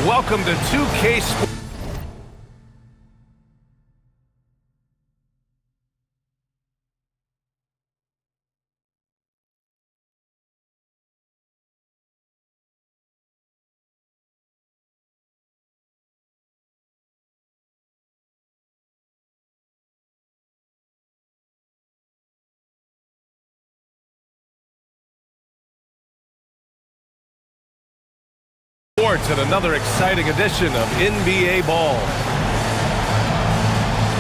Welcome to 2K Sports. At another exciting edition of NBA Ball.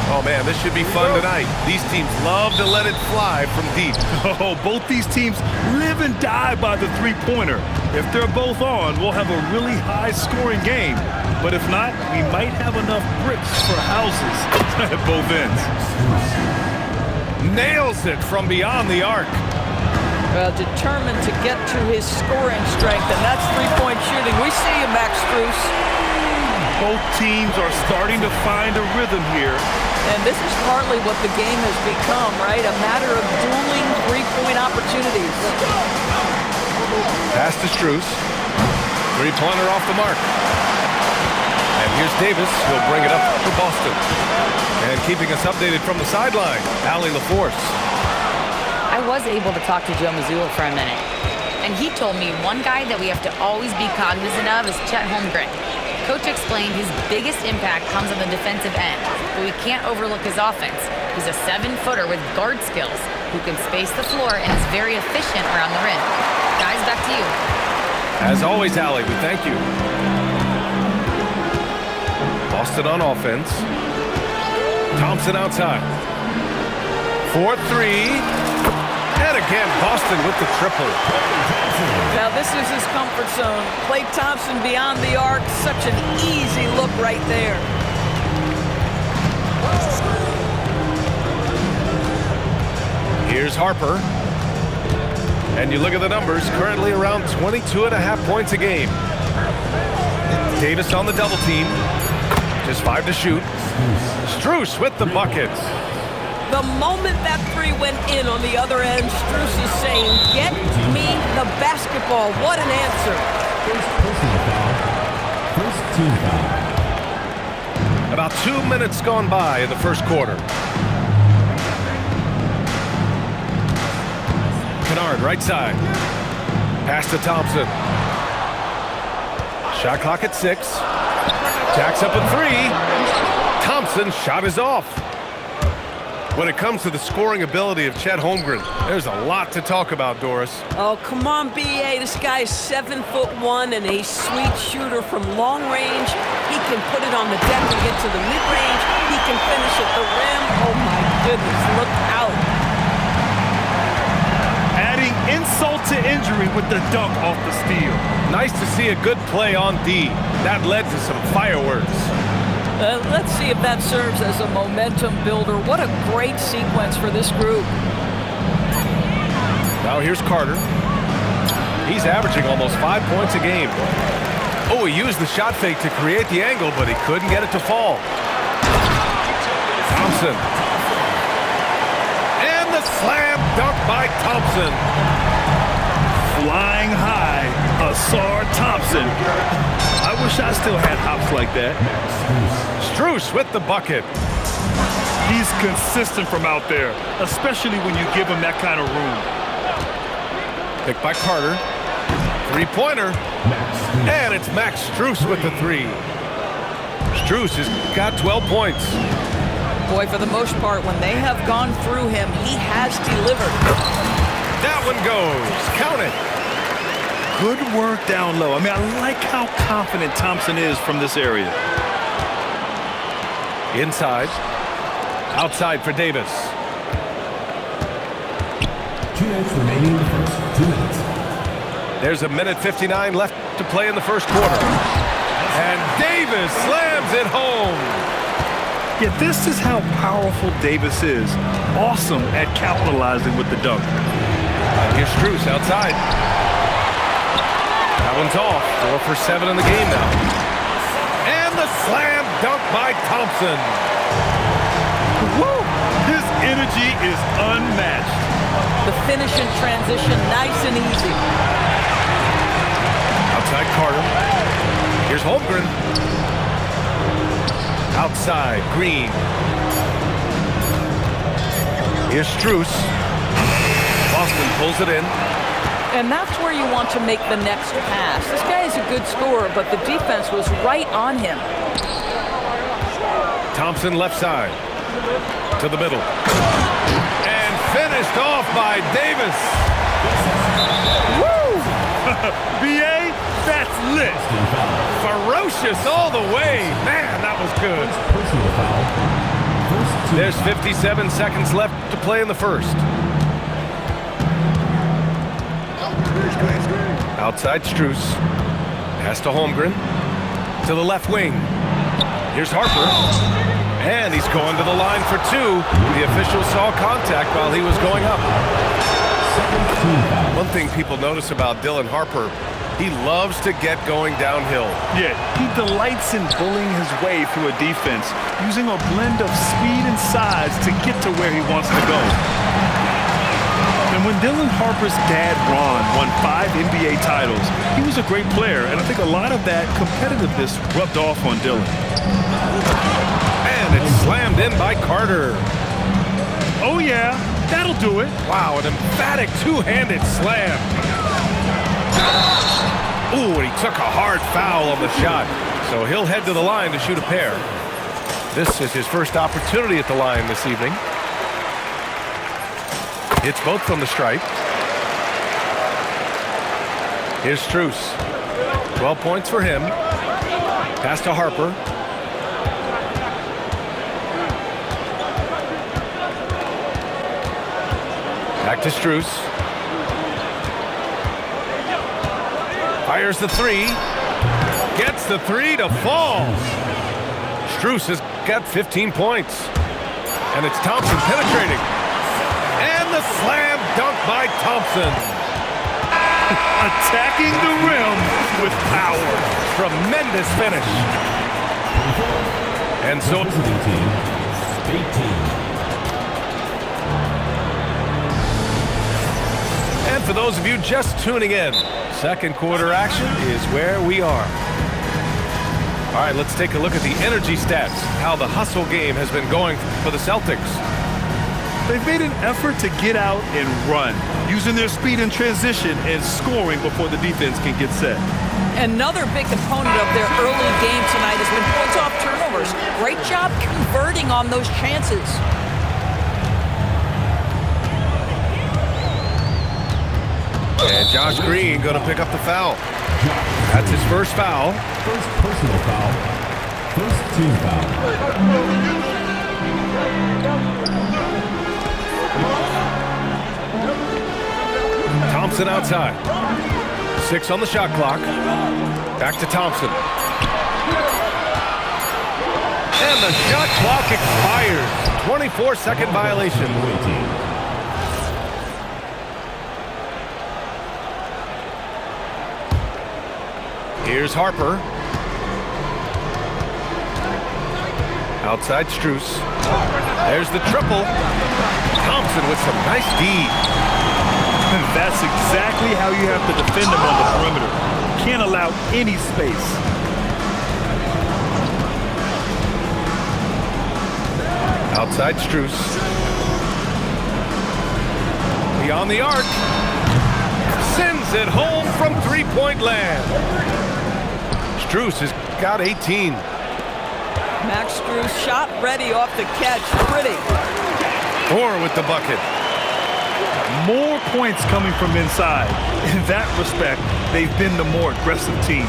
Oh man, this should be fun tonight. These teams love to let it fly from deep. Oh, both these teams live and die by the three-pointer. If they're both on, we'll have a really high-scoring game. But if not, we might have enough bricks for houses at both ends. Nails it from beyond the arc. Determined to get to his scoring strength, and that's three-point shooting. We see you, Max Strus. Both teams are starting to find a rhythm here. And this is partly what the game has become, right? A matter of dueling three-point opportunities. Pass to Strus. Three-pointer off the mark. And here's Davis. He'll bring it up for Boston. And keeping us updated from the sideline, Allie LaForce. I was able to talk to Joe Mazzulla for a minute, and he told me one guy that we have to always be cognizant of is Chet Holmgren. Coach explained his biggest impact comes on the defensive end, but we can't overlook his offense. He's a 7-footer with guard skills who can space the floor and is very efficient around the rim. Guys, back to you. As always, Allie, we thank you. Boston on offense. Thompson outside. 4-3. And again, Boston with the triple. Now this is his comfort zone. Klay Thompson beyond the arc. Such an easy look right there. Here's Harper. And you look at the numbers, currently around 22.5 points a game. Davis on the double team. Just 5 to shoot. Strus with the buckets. The moment that three went in on the other end, Strus is saying, get me the basketball. What an answer. First team foul. About 2 minutes gone by in the first quarter. Kennard, right side. Pass to Thompson. Shot clock at 6. Jacks up a 3. Thompson's shot is off. When it comes to the scoring ability of Chet Holmgren, there's a lot to talk about, Doris. Oh, come on, B.A. This guy is 7'1" and a sweet shooter from long range. He can put it on the deck and get to the mid-range. He can finish at the rim. Oh, my goodness, look out. Adding insult to injury with the dunk off the steal. Nice to see a good play on D. That led to some fireworks. Let's see if that serves as a momentum builder. What a great sequence for this group. Now here's Carter. He's averaging almost 5 points a game. Oh, he used the shot fake to create the angle, but he couldn't get it to fall. Thompson. And the slam dunk by Thompson. Flying high, Ausar Thompson. I wish I still had hops like that. Strus with the bucket. He's consistent from out there, especially when you give him that kind of room. Picked by Carter. Three-pointer. And it's Max Strus with the 3. Strus has got 12 points. Boy, for the most part, when they have gone through him, he has delivered. That one goes. Count it. Good work down low. I mean, I like how confident Thompson is from this area. Inside. Outside for Davis. 2 minutes remaining in the first 2 minutes. There's 1:59 left to play in the first quarter. And Davis slams it home. Yeah, this is how powerful Davis is. Awesome at capitalizing with the dunk. And here's Strus outside. That one's off. 4 for 7 in the game now. And the slam dunk by Thompson. Woo! His energy is unmatched. The finish in transition, nice and easy. Outside Carter. Here's Holmgren. Outside, Green. Here's Strus. Boston pulls it in. And that's where you want to make the next pass. This guy is a good scorer, but the defense was right on him. Thompson left side. To the middle. And finished off by Davis. Woo! B.A., that's lit. Ferocious all the way. Man, that was good. Personal foul. First team There's 57 seconds left to play in the first. Outside Strus. Pass to Holmgren. To the left wing. Here's Harper. And he's going to the line for two. The official saw contact while he was going up. team foul. One thing people notice about Dylan Harper, he loves to get going downhill. Yeah, he delights in bullying his way through a defense, using a blend of speed and size to get to where he wants to go. And when Dylan Harper's dad, Ron, won 5 NBA titles, he was a great player, and I think a lot of that competitiveness rubbed off on Dylan. And it's slammed in by Carter. Oh yeah, that'll do it. Wow, an emphatic two-handed slam. Ooh, and he took a hard foul on the shot. So he'll head to the line to shoot a pair. This is his first opportunity at the line this evening. Hits both from the stripe. Here's Strus. 12 points for him. Pass to Harper. Back to Strus. Fires the three. Gets the three to fall. Strus has got 15 points. And it's Thompson penetrating. And the slam dunk by Thompson. Attacking the rim with power. Tremendous finish. And so Visiting team, 18. And for those of you just tuning in, second quarter action is where we are. All right, let's take a look at the energy stats, how the hustle game has been going for the Celtics. They've made an effort to get out and run, using their speed in transition and scoring before the defense can get set. Another big component of their early game tonight has been points off turnovers. Great job converting on those chances. And Josh Green going to pick up the foul. That's his first foul. First personal foul. First team foul. Thompson outside. 6 on the shot clock. Back to Thompson. And the shot clock expires. 24-second violation. Here's Harper. Outside Strus. There's the triple. Thompson with some nice D. That's exactly how you have to defend him on the perimeter. Can't allow any space. Outside Strus. Beyond the arc. Sends it home from three-point land. Strus has got 18. Max Strus shot ready off the catch. Pretty. Moore with the bucket. More points coming from inside. In that respect, they've been the more aggressive team.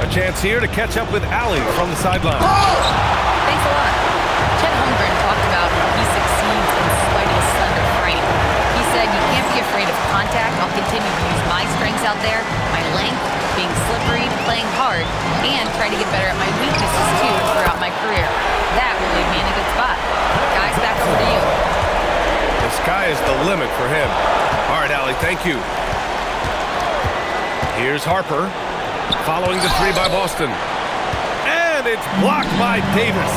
A chance here to catch up with Allie from the sideline. Thanks a lot. Chet Holmgren talked about how he succeeds in spite of his slender frame. He said, "You can't be afraid of contact. I'll continue to use my strengths out there, my length, being slippery, playing hard, and try to get better at my weaknesses too throughout my career. That will leave me in a good spot." Guys, back over to you. The sky is the limit for him. All right, Allie, thank you. Here's Harper, following the three by Boston. And it's blocked by Davis.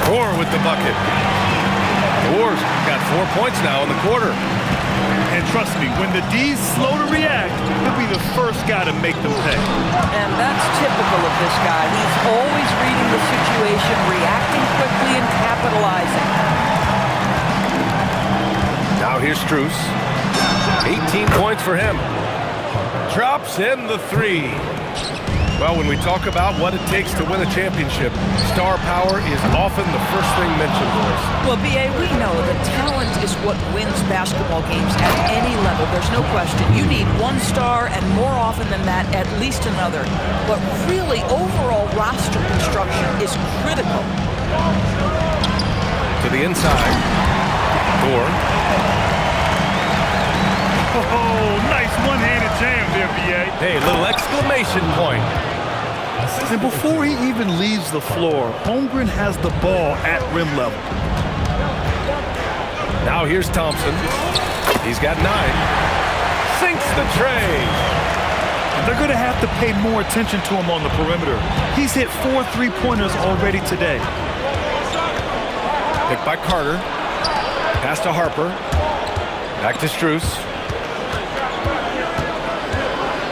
Moore with the bucket. Moore's got 4 points now in the quarter. And And trust me, when the D's slow to react, he'll be the first guy to make them pay. And that's typical of this guy. He's always reading the situation, reacting quickly, and capitalizing. Now here's Strus. 18 points for him. Drops in the three. Well, when we talk about what it takes to win a championship, star power is often the first thing mentioned, boys. Well, B.A., we know that talent is what wins basketball games at any level. There's no question. You need one star, and more often than that, at least another. But really, overall roster construction is critical. To the inside. Thor. Oh, nice one-handed jam there, B.A. Hey, little exclamation point. And before he even leaves the floor, Holmgren has the ball at rim level. Now here's Thompson. He's got 9. Sinks the tray. They're going to have to pay more attention to him on the perimeter. He's hit 4 3-pointers already today. Picked by Carter. Pass to Harper. Back to Strus.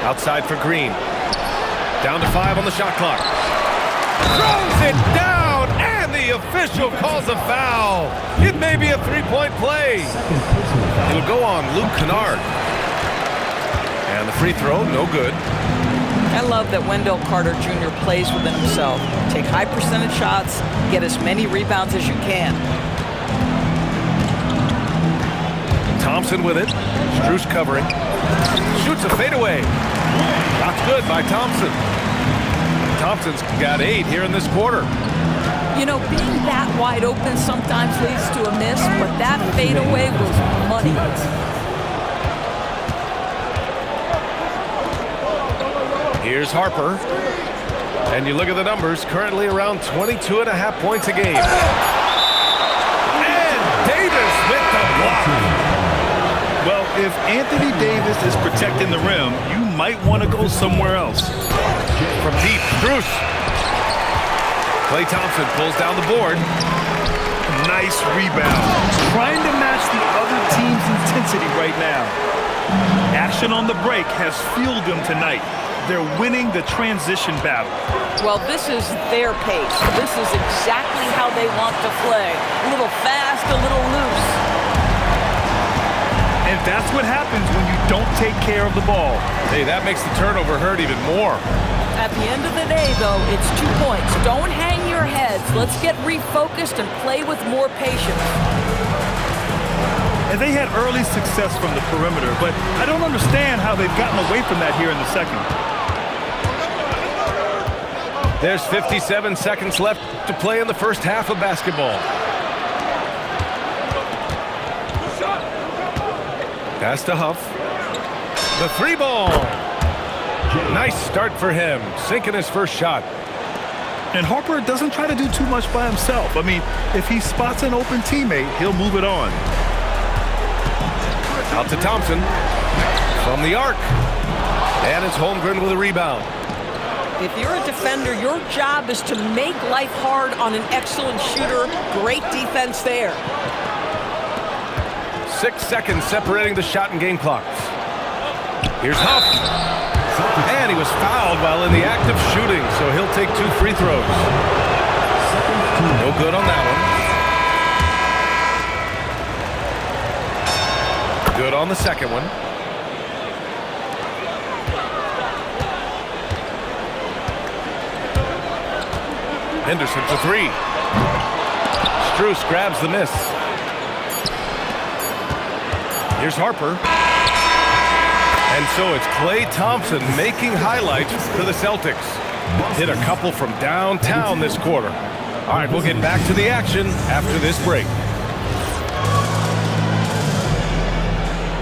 Outside for Green. Down to 5 on the shot clock. Throws it down, and the official calls a foul. It may be a 3-point play. It'll go on Luke Kennard. And the free throw, no good. I love that Wendell Carter Jr. plays within himself. Take high percentage shots, get as many rebounds as you can. Thompson with it. Strus covering. Shoots a fadeaway. That's good by Thompson. Thompson's got 8 here in this quarter. You know, being that wide open sometimes leads to a miss, but that fadeaway was money. Here's Harper. And you look at the numbers, currently around 22.5 points a game. And Davis with the block. Well, if Anthony Davis is protecting the rim, you might want to go somewhere else. From deep, Strus. Klay Thompson pulls down the board. Nice rebound. Trying to match the other team's intensity right now. Action on the break has fueled them tonight. They're winning the transition battle. Well, this is their pace. This is exactly how they want to play. A little fast, a little loose. And that's what happens when you don't take care of the ball. Hey, that makes the turnover hurt even more. At the end of the day, though, it's 2 points. Don't hang your heads. Let's get refocused and play with more patience. And they had early success from the perimeter, but I don't understand how they've gotten away from that here in the second. There's 57 seconds left to play in the first half of basketball. Pass to Huff. The 3 ball. Nice start for him. Sinking his first shot. And Harper doesn't try to do too much by himself. I mean, if he spots an open teammate, he'll move it on. Out to Thompson. From the arc. And it's Holmgren with a rebound. If you're a defender, your job is to make life hard on an excellent shooter. Great defense there. 6 seconds separating the shot and game clocks. Here's Huff. And he was fouled while in the act of shooting, so he'll take 2 free throws. No good on that one. Good on the second one. Henderson for 3. Strus grabs the miss. Here's Harper. And so it's Klay Thompson making highlights for the Celtics. Hit a couple from downtown this quarter. All right, we'll get back to the action after this break.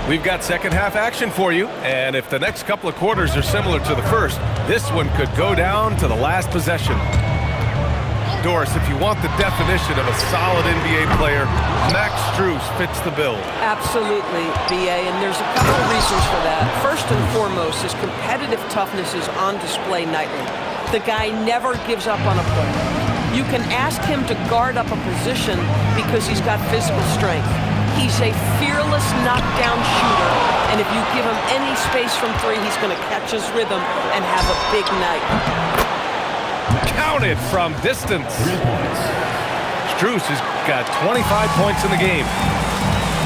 We've got second half action for you, and if the next couple of quarters are similar to the first, this one could go down to the last possession. Doris, if you want the definition of a solid NBA player, Max Strus fits the bill. Absolutely, B.A., and there's a couple of reasons for that. First and foremost, his competitive toughness is on display nightly. The guy never gives up on a play. You can ask him to guard up a position because he's got physical strength. He's a fearless knockdown shooter, and if you give him any space from three, he's going to catch his rhythm and have a big night. Counted from distance. 3 points. Strus has got 25 points in the game.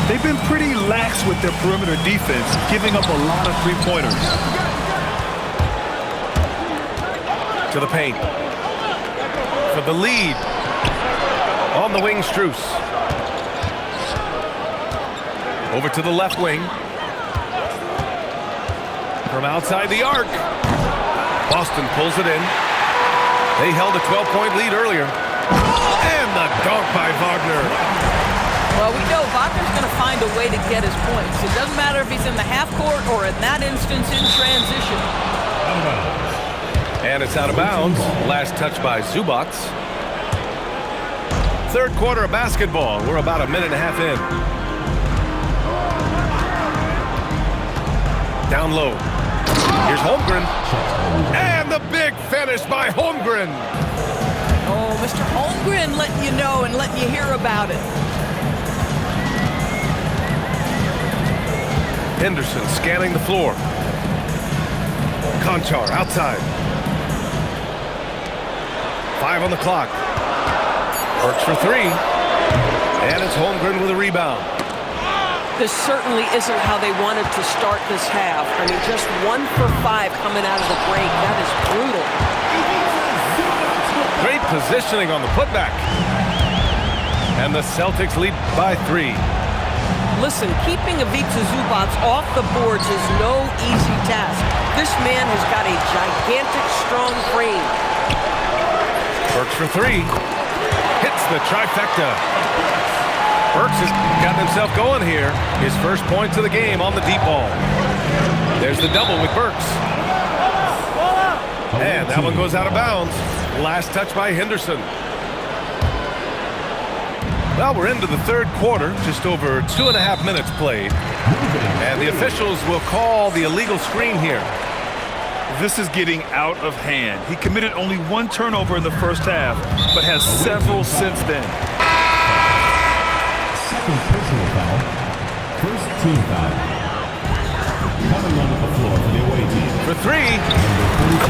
They've been pretty lax with their perimeter defense, giving up a lot of three-pointers. To the paint. For the lead. On the wing, Strus. Over to the left wing. From outside the arc. Boston pulls it in. They held a 12-point lead earlier. And the dunk by Wagner. Well, we know Wagner's going to find a way to get his points. It doesn't matter if he's in the half court or in that instance in transition. And it's out of bounds. Last touch by Zubac. Third quarter of basketball. We're about a minute and a half in. Down low. Here's Holmgren. And the big finish by Holmgren. Oh, Mr. Holmgren letting you know and letting you hear about it. Henderson scanning the floor. Konchar outside. 5 on the clock. Works for 3. And it's Holmgren with a rebound. This certainly isn't how they wanted to start this half. I mean, just 1 for 5 coming out of the break. That is brutal. Great positioning on the putback. And the Celtics lead by 3. Listen, keeping Ivica Zubac off the boards is no easy task. This man has got a gigantic, strong frame. Works for 3. Hits the trifecta. Burks has gotten himself going here. His first points of the game on the deep ball. There's the double with Burks. And that one goes out of bounds. Last touch by Henderson. Well, we're into the third quarter. Just over 2.5 minutes played. And the officials will call the illegal screen here. This is getting out of hand. He committed only 1 turnover in the first half, but has several since then. Second personal foul. First team foul. Coming onto the floor for the away team. For 3.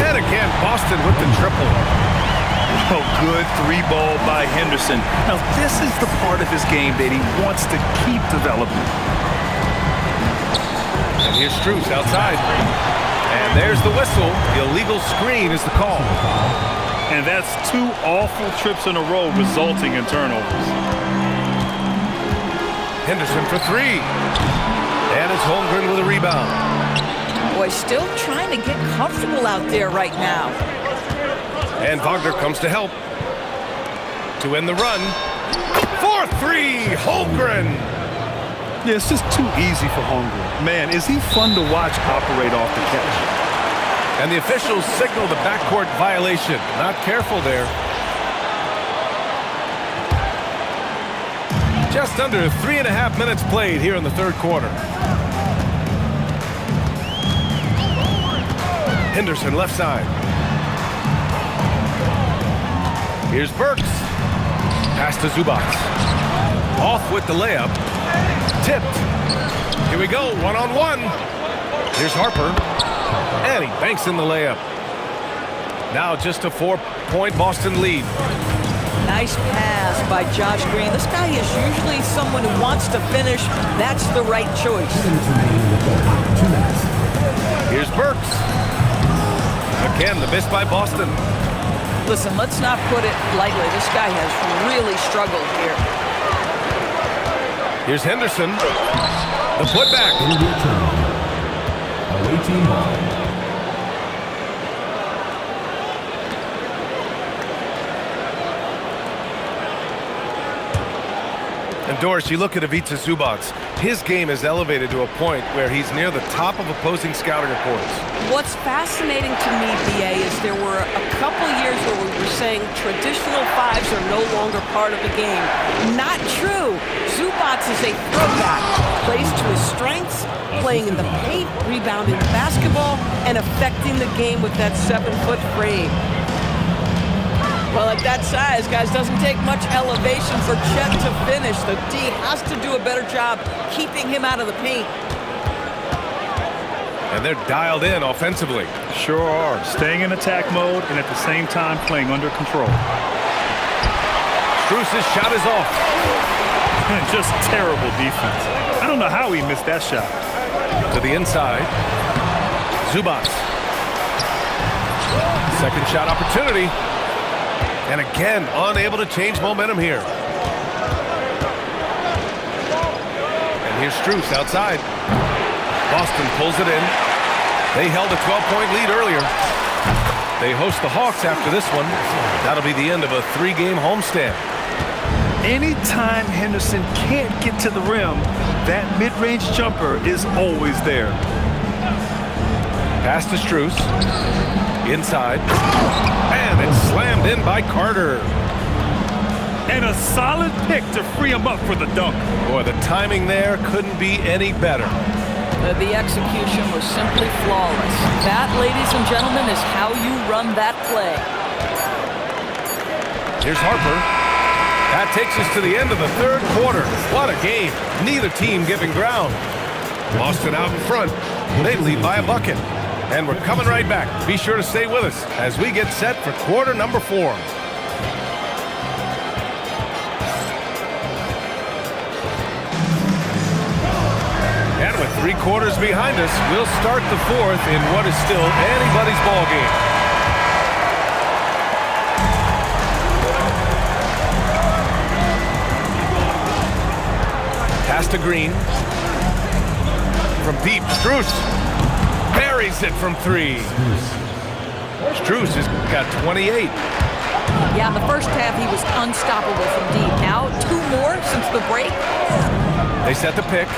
And again, Boston with the triple. Oh, good 3-ball by Henderson. Now, this is the part of his game that he wants to keep developing. And here's Strus outside. And there's the whistle. The illegal screen is the call. And that's 2 awful trips in a row resulting in turnovers. Henderson for 3. And it's Holmgren with a rebound. Boy, still trying to get comfortable out there right now. And Wagner comes to help. To end the run. For 3, Holmgren. Yeah, it's just too easy for Holmgren. Man, is he fun to watch operate off the catch. And the officials signal the backcourt violation. Not careful there. Just under 3.5 minutes played here in the third quarter. Henderson left side. Here's Burks. Pass to Zubac. Off with the layup. Tipped. Here we go, 1-on-1. Here's Harper. And he banks in the layup. Now just a 4-point Boston lead. Nice pass by Josh Green. This guy is usually someone who wants to finish. That's the right choice. Here's Burks. Again, the miss by Boston. Listen, let's not put it lightly. This guy has really struggled here. Here's Henderson. The putback. Away team ball. And Doris, you look at Ivica Zubac. His game is elevated to a point where he's near the top of opposing scouting reports. What's fascinating to me, BA, is there were a couple years where we were saying traditional 5s are no longer part of the game. Not true. Zubac is a throwback. Plays to his strengths, playing in the paint, rebounding the basketball, and affecting the game with that 7-foot frame. Well, at that size, guys, doesn't take much elevation for Chet to finish. The D has to do a better job keeping him out of the paint. And they're dialed in offensively. Sure are. Staying in attack mode and at the same time playing under control. Strus's shot is off. Just terrible defense. I don't know how he missed that shot. To the inside. Zubac. Second shot opportunity. And again, unable to change momentum here. And here's Strus outside. Boston pulls it in. They held a 12-point lead earlier. They host the Hawks after this one. That'll be the end of a 3-game homestand. Anytime Henderson can't get to the rim, that mid-range jumper is always there. Pass to Strus. Inside. And it's slammed in by Carter. And a solid pick to free him up for the dunk. Boy, the timing there couldn't be any better. The execution was simply flawless. That, ladies and gentlemen, is how you run that play. Here's Harper. That takes us to the end of the third quarter. What a game. Neither team giving ground. Boston out in front. They lead by a bucket. And we're coming right back. Be sure to stay with us as we get set for quarter number 4. And with 3 quarters behind us, we'll start the 4th in what is still anybody's ball game. Pass to Green. From deep, Strus buries it from 3. Strus has got 28. Yeah, in the first half, he was unstoppable from deep. Now, 2 more since the break. They set the pick.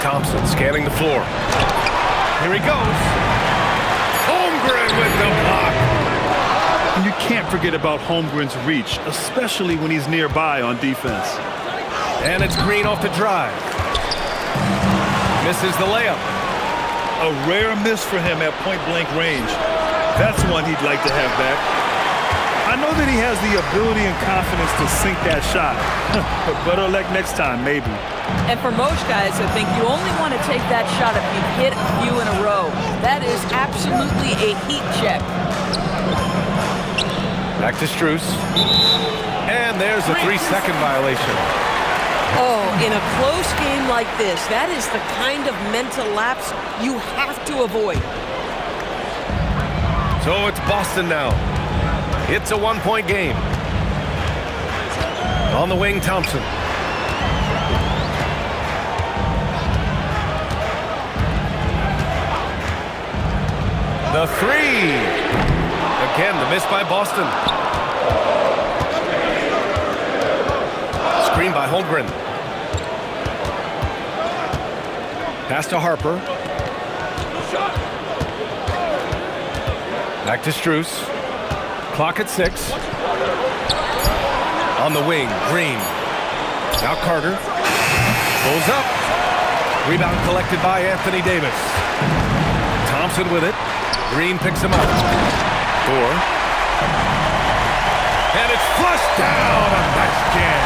Thompson scanning the floor. Here he goes. Holmgren with the block. And you can't forget about Holmgren's reach, especially when he's nearby on defense. And it's Green off the drive. Misses the layup. A rare miss for him at point-blank range. That's one he'd like to have back. I know that he has the ability and confidence to sink that shot. But better luck next time, maybe. And for most guys, I think you only want to take that shot if you've hit a few in a row. That is absolutely a heat check. Back to Strus. And there's a 3-second violation. Oh, in a close game like this, that is the kind of mental lapse you have to avoid. So it's Boston now. It's a 1-point game. On the wing, Thompson. The 3. Again, the miss by Boston. Screen by Holmgren. Pass to Harper. Back to Strus. Clock at 6. On the wing, Green. Now Carter. Pulls up. Rebound collected by Anthony Davis. Thompson with it. Green picks him up. 4. And it's flushed down. A nice jam.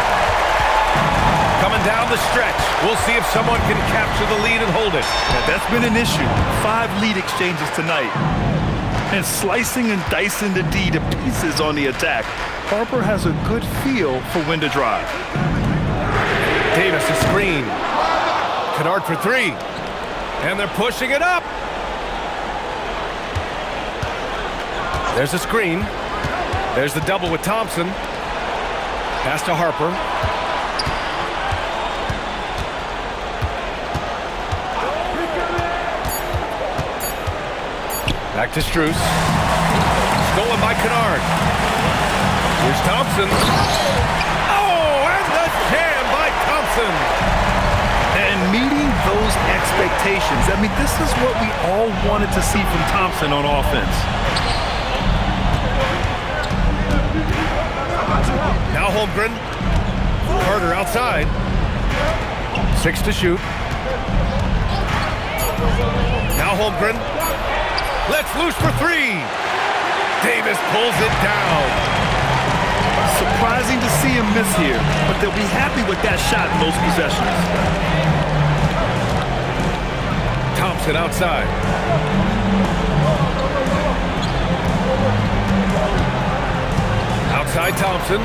Coming down the stretch. We'll see if someone can capture the lead and hold it. Yeah, that's been an issue. 5 lead exchanges tonight. And slicing and dicing the D to pieces on the attack. Harper has a good feel for when to drive. Davis a screen. Kennard for 3. And they're pushing it up. There's a screen. There's the double with Thompson. Pass to Harper. Back to Strus. Stolen by Kennard. Here's Thompson. Oh, and the jam by Thompson. And meeting those expectations. I mean, this is what we all wanted to see from Thompson on offense. Now Holmgren. Carter outside. 6 to shoot. Now Holmgren. Lets loose for three. Davis pulls it down. Surprising to see him miss here, but they'll be happy with that shot in most possessions. Thompson outside. Outside Thompson.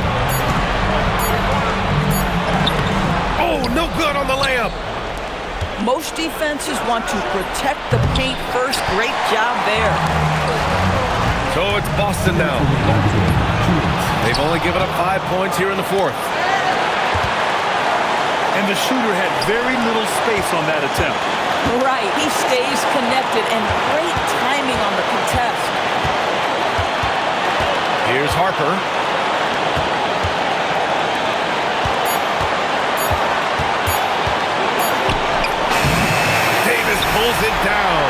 Oh, no good on the layup. Most defenses want to protect the paint first. Great job there. So it's Boston now. They've only given up 5 points here in the fourth. And the shooter had very little space on that attempt. Right, he stays connected, and great timing on the contest. Here's Harper. Davis pulls it down.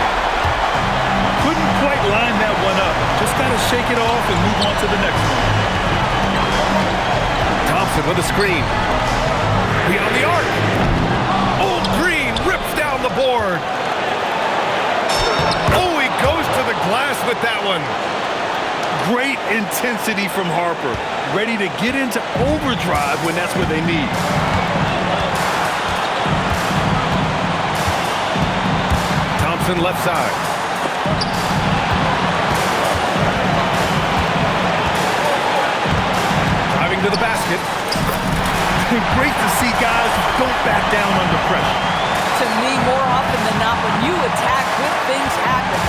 Couldn't quite line that one up. Just got to shake it off and move on to the next one. Thompson with a screen. Beyond the arc. Old Green rips down the board. Oh, he goes to the glass with that one. Great intensity from Harper. Ready to get into overdrive when that's what they need. Thompson left side. Driving to the basket. Great to see guys who don't back down under pressure. To me, more often than not, when you attack, good things happen.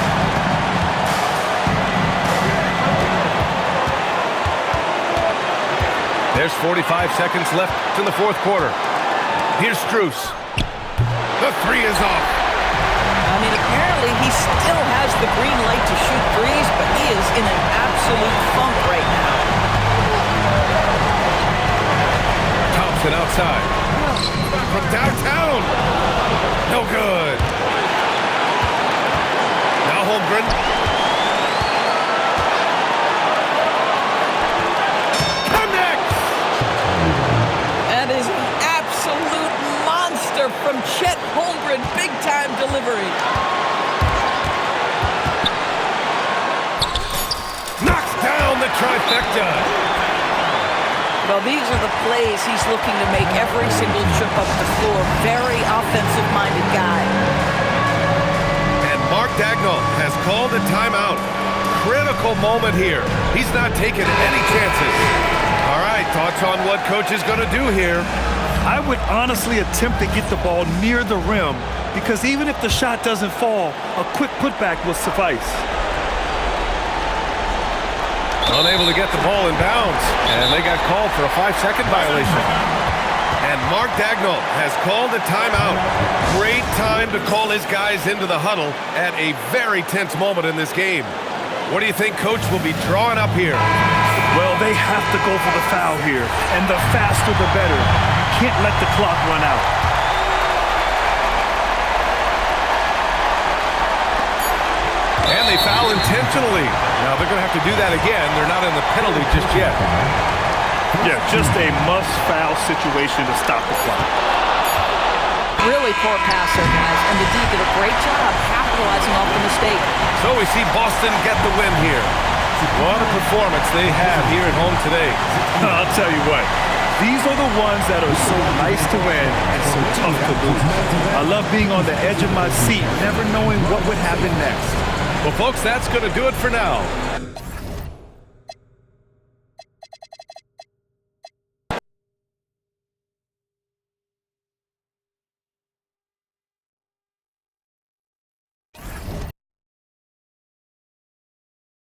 There's 45 seconds left in the fourth quarter. Here's Strus. The three is off. I mean, apparently he still has the green light to shoot threes, but he is in an absolute funk right now. Thompson outside. From downtown. No good. Now Holmgren. Connects! That is an absolute monster from Chet Holmgren. Big-time delivery. Knocks down the trifecta. Well, these are the plays he's looking to make every single trip up the floor. Very offensive-minded guy. And Mark Daigneault has called a timeout. Critical moment here. He's not taking any chances. All right, thoughts on what coach is going to do here? I would honestly attempt to get the ball near the rim because even if the shot doesn't fall, a quick putback will suffice. Unable to get the ball in bounds, and they got called for a 5-second violation. And Mark Daigneault has called a timeout. Great time to call his guys into the huddle at a very tense moment in this game. What do you think Coach will be drawing up here? Well, they have to go for the foul here, and the faster the better. Can't let the clock run out. And they foul intentionally. Now they're going to have to do that again. They're not in the penalty just yet. Yeah, just a must-foul situation to stop the clock. Really poor passer, guys, and the D did a great job capitalizing off the mistake. So we see Boston get the win here. What a performance they have here at home today. I'll tell you what, these are the ones that are so nice to win and so tough to lose. I love being on the edge of my seat, never knowing what would happen next. Well, folks, that's going to do it for now.